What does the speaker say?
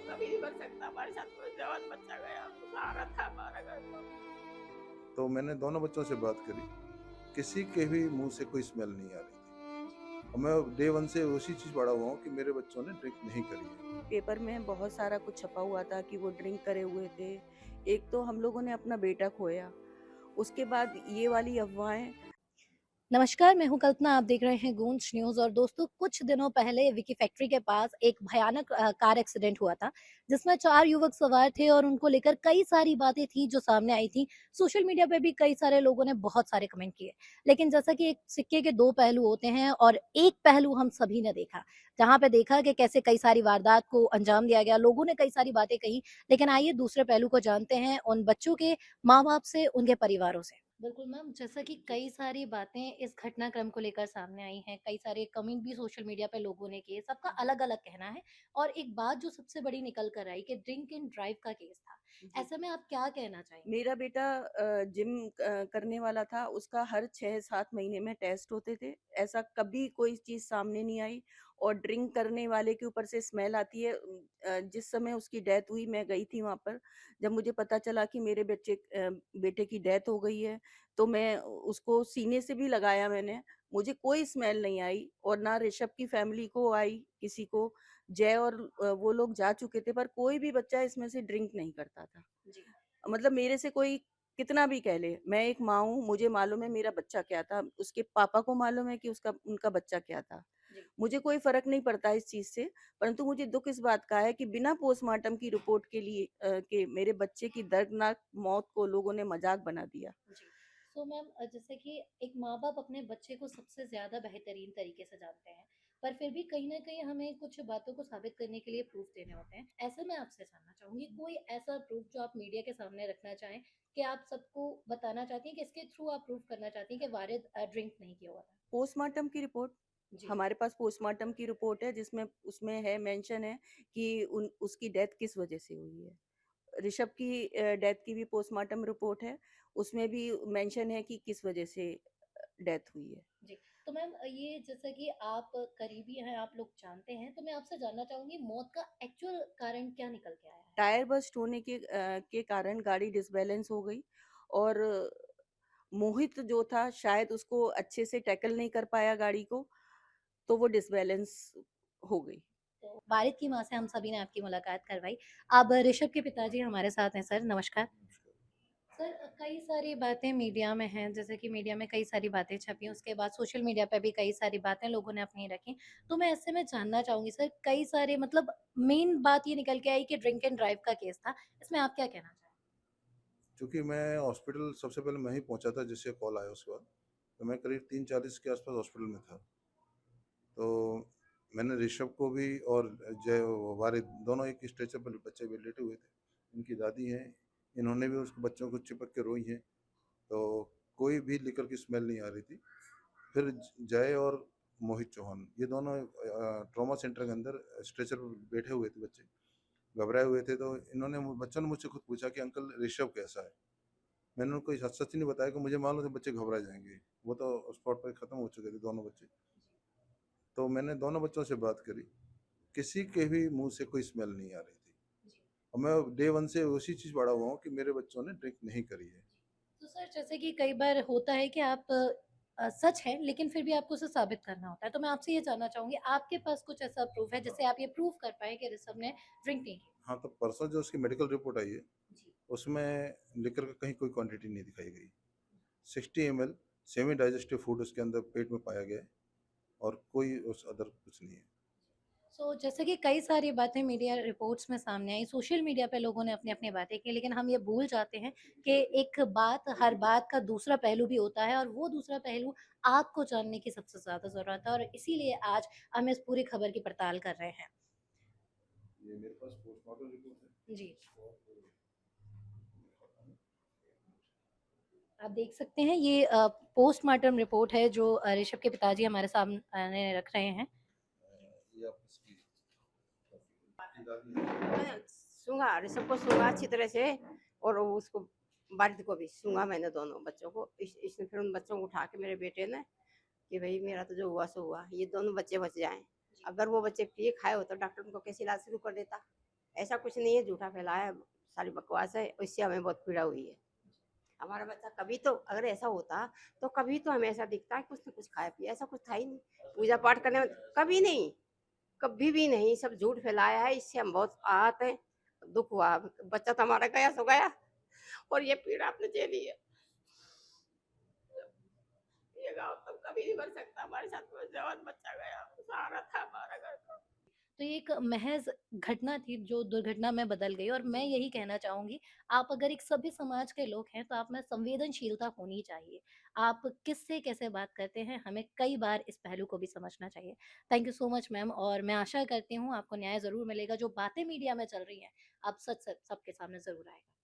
कभी नहीं बन सकता हमारे साथ। कोई जवान बच्चा गया, सहारा था हमारा घर का। तो मैंने दोनों बच्चों से बात करी, किसी के भी मुँह से कोई स्मेल नहीं आ रही थी। और मैं डे 1 से उसी चीज़ पड़ा हुआ हूँ कि मेरे बच्चों ने ड्रिंक नहीं करी है। पेपर में बहुत सारा कुछ छपा हुआ था कि वो ड्रिंक करे हुए थे। एक तो हम लोगों ने अपना बेटा खोया, उसके बाद ये वाली अफवाहें। नमस्कार, मैं हूं कल्पना। आप देख रहे हैं गूंज न्यूज़। और दोस्तों, कुछ दिनों पहले विकी फैक्ट्री के पास एक भयानक कार एक्सीडेंट हुआ था, जिसमें 4 युवक सवार थे और उनको लेकर कई सारी बातें थी जो सामने आई थी। सोशल मीडिया पे भी कई सारे लोगों ने बहुत सारे कमेंट किए। लेकिन जैसा कि एक सिक्के के 2 पहलू होते हैं और एक पहलू हम सभी ने देखा, जहाँ पे देखा कि कैसे कई सारी वारदात को अंजाम दिया गया, लोगों ने कई सारी बातें कही। लेकिन आइए दूसरे पहलू को जानते हैं उन बच्चों के माँ-बाप से, उनके परिवारों से। बिल्कुल मैम, जैसा कि कई सारी बातें इस घटनाक्रम को लेकर सामने आई हैं, कई सारे कमेंट भी सोशल मीडिया पे लोगों ने किए, सबका अलग-अलग कहना है। और एक बात जो सबसे बड़ी निकल कर आई कि ड्रिंक एंड ड्राइव का केस था। ऐसे में आप क्या कहना चाहेंगे? मेरा बेटा जिम करने वाला था, उसका हर 6-7 महीने में टेस्ट होते थे। ऐसा कभी कोई चीज़ सामने नहीं आई। और ड्रिंक करने वाले के ऊपर से स्मेल आती है। जिस समय उसकी डेथ हुई, मैं गई थी वहाँ पर। जब मुझे पता चला कि मेरे बेटे की डेथ हो गई है, तो मैं उसको सीने से भी लगाया मैंने। मुझे कोई स्मेल नहीं आई और ना ऋषभ की फैमिली को आई, किसी को। जय और वो लोग जा चुके थे, पर कोई भी बच्चा इसमें से ड्रिंक नहीं करता था। जी। मतलब मेरे से कोई कितना भी कह ले, मैं एक माँ हूँ, मुझे मालूम है मेरा बच्चा क्या था, उसके पापा को मालूम है कि उसका उनका बच्चा क्या था। जी। मुझे कोई फ़र्क नहीं पड़ता इस चीज़ से, परंतु मुझे दुःख इस बात का है कि बिना पोस्टमार्टम की रिपोर्ट के लिए के मेरे बच्चे की दर्दनाक मौत को लोगों ने मज़ाक बना दिया। जी। सो मैम, जैसे कि एक माँ-बाप अपने बच्चे को सबसे ज़्यादा बेहतरीन तरीके से जानते हैं, पर फिर भी कहीं न कहीं हमें कुछ बातों को साबित करने के लिए प्रूफ़ देने होते हैं। ऐसे में आपसे जानना चाहूँगी, कोई ऐसा प्रूफ़ जो आप मीडिया के सामने रखना चाहें, कि आप सबको बताना चाहती हैं कि इसके थ्रू आप प्रूफ़ करना चाहती हैं कि वारिद ड्रिंक नहीं किया हुआ था? पोस्टमार्टम की रिपोर्ट, जी। हमारे पास पोस्टमार्टम की रिपोर्ट है, जिसमें उसमें है मेंशन है कि उसकी डेथ किस वजह से हुई है। ऋषभ की डेथ की भी पोस्टमार्टम रिपोर्ट है, उसमें भी मेंशन है कि किस वजह से डेथ हुई है। जी। तो मैम, ये जैसा कि आप करीबी हैं, आप लोग जानते हैं, तो मैं आपसे जानना चाहूँगी मौत का एक्चुअल कारण क्या निकल के आया है? टायर बस्ट होने के कारण गाड़ी डिसबैलेंस हो गई। और मोहित जो था, शायद उसको अच्छे से टैकल नहीं कर पाया गाड़ी को, तो वो डिसबैलेंस हो गई। तो वारिद की माँ से हम सभी ने आपकी मुलाकात करवाई। अब ऋषभ के पिताजी हमारे साथ हैं सर, नमस्कार। सर, कई सारी बातें मीडिया में हैं, जैसे कि मीडिया में कई सारी बातें छपी, उसके बाद सोशल मीडिया पे भी कई सारी बातें लोगों ने अपनी रखी। तो मैं ऐसे में जानना चाहूँगी सर, कई सारे मतलब मेन बात ये निकल के आई कि ड्रिंक एंड ड्राइव का केस था। इसमें आप क्या कहना चाहेंगे? चूँकि मैं हॉस्पिटल सबसे पहले मैं ही पहुँचा था जिससे कॉल आया उसके बाद, तो मैं करीब 3:40 के आस-पास हॉस्पिटल में था। तो मैंने ऋषभ को भी और जय वारिद दोनों एक स्ट्रेचर पर बच्चे भी लेटे हुए थे। इनकी दादी हैं, इन्होंने भी उसके बच्चों को चिपक के रोई हैं, तो कोई भी लिकर की स्मेल नहीं आ रही थी। फिर जय और मोहित चौहान ये दोनों ट्रॉमा सेंटर के अंदर स्ट्रेचर पर बैठे हुए थे बच्चे, घबराए हुए थे। तो बच्चों ने मुझसे खुद पूछा कि अंकल ऋषभ कैसा है? मैंने उनको सच सच नहीं बताया कि मुझे मालूम था बच्चे घबरा जाएंगे, वो तो स्पॉट पर खत्म हो चुके थे दोनों बच्चे। तो मैंने दोनों बच्चों से बात करी, किसी के भी मुंह से कोई स्मेल नहीं आ रही थी। और मैं डे 1 से उसी चीज़ पड़ा हुआ हूँ कि मेरे बच्चों ने ड्रिंक नहीं करी है। तो सर, जैसे कि कई बार होता है कि आप सच है, लेकिन फिर भी आपको उसे साबित करना होता है। तो मैं आपसे ये जानना चाहूँगी, आपके पास कुछ ऐसा प्रूफ़ है जिससे आप ये प्रूव कर पाएँ कि ऋषभ ने ड्रिंक नहीं की? हाँ, तो परसों जो उसकी मेडिकल रिपोर्ट आई है, जी। उसमें लिकर का कहीं कोई क्वांटिटी नहीं दिखाई गई। 60 ml सेमी डाइजेस्टिव फूड उसके अंदर पेट में पाया गया है, और कोई उस अदर कुछ नहीं है। जैसे कि कई सारी बातें मीडिया रिपोर्ट्स में सामने आई, सोशल मीडिया पे लोगों ने अपनी-अपनी बातें की, लेकिन हम ये भूल जाते हैं कि एक बात, हर बात का दूसरा पहलू भी होता है और वो दूसरा पहलू आपको जानने की सबसे ज़्यादा ज़रूरत है, और इसीलिए आज हम इस पूरी खबर की पड़ताल कर रहे हैं। ये मेरे पास पोस्टमार्टम रिपोर्ट है। जी। आप देख सकते हैं, ये पोस्टमार्टम रिपोर्ट है जो ऋषभ के पिताजी हमारे सामने रख रहे हैं। ये आप इसकी दादी है। मैं सूंघा ऋषभ को सूंघा अच्छी तरह से। और वो उसको वारिद को भी सूंघा मैंने, दोनों बच्चों को। इसने फिर उन बच्चों को उठा के मेरे बेटे ने कि भाई मेरा तो जो हुआ सो हुआ, ये दोनों बच्चे बच जाएं। अगर वो बच्चे पिए खाए हो तो डॉक्टर उनको कैसे इलाज शुरू कर देता। ऐसा कुछ नहीं है, झूठा फैलाया है, सारी बकवास है, इससे हमें बहुत पीड़ा हुई है। हमारा बच्चा कभी तो अगर ऐसा होता तो कभी तो हमें ऐसा दिखता है कुछ न कुछ खाया पिया, ऐसा कुछ था ही नहीं। पूजा पाठ करने में कभी नहीं, कभी भी नहीं, सब झूठ फैलाया है, इससे हम बहुत आहत हैं, दुख हुआ। बच्चा तो हमारा गया सो गया, और ये पीड़ा आपने झेली है। ये गाँव तो कभी नहीं बन सकता हमारे साथ में, जवान बच्चा गया, सहारा था हमारा घर का। तो ये एक महज़ घटना थी जो दुर्घटना में बदल गई, और मैं यही कहना चाहूँगी, आप अगर एक सभ्य समाज के लोग हैं, तो आप में संवेदनशीलता होनी चाहिए। आप किससे कैसे बात करते हैं, हमें कई बार इस पहलू को भी समझना चाहिए। Thank you so much ma'am, और मैं आशा करती हूँ आपको न्याय ज़रूर मिलेगा। जो बातें मीडिया में चल रही हैं, अब सच-सच सबके सामने ज़रूर आएगा।